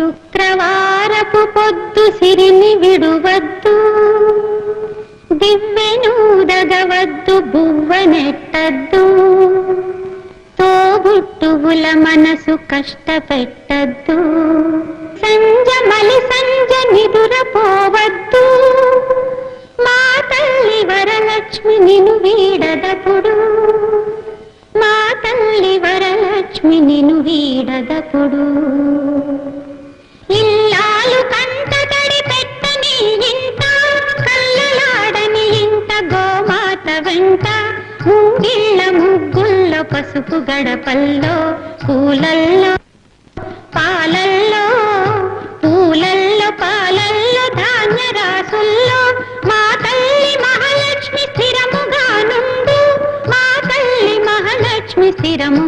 శుక్రవారపు పొద్దు సిరిని విడువద్దు, దివ్వెనూదగవద్దు, బువ్వనెట్టద్దు, తోబుట్టువుల మనసు కష్టపెట్టద్దు, సంజమలి సంజ నిదురపోవద్దు, మా తల్లి వరలక్ష్మి నిను వీడదపుడు, మా తల్లి వరలక్ష్మి నిను వీడదపుడు. ఇల్లాలు కంట తడి పెట్టని ఇంట, కళ్ళలాడని ఇంట, గోమాత వెంట, ముంగిళ్ళ ముగ్గుల్లో, పసుపు గడపల్లో, పూలల్లో పాలల్లో, పూలల్లో పాలల్లో, ధాన్య రాసుల్లో, మా తల్లి మహాలక్ష్మి స్థిరముగా నుండు, మా తల్లి మహాలక్ష్మి స్థిరము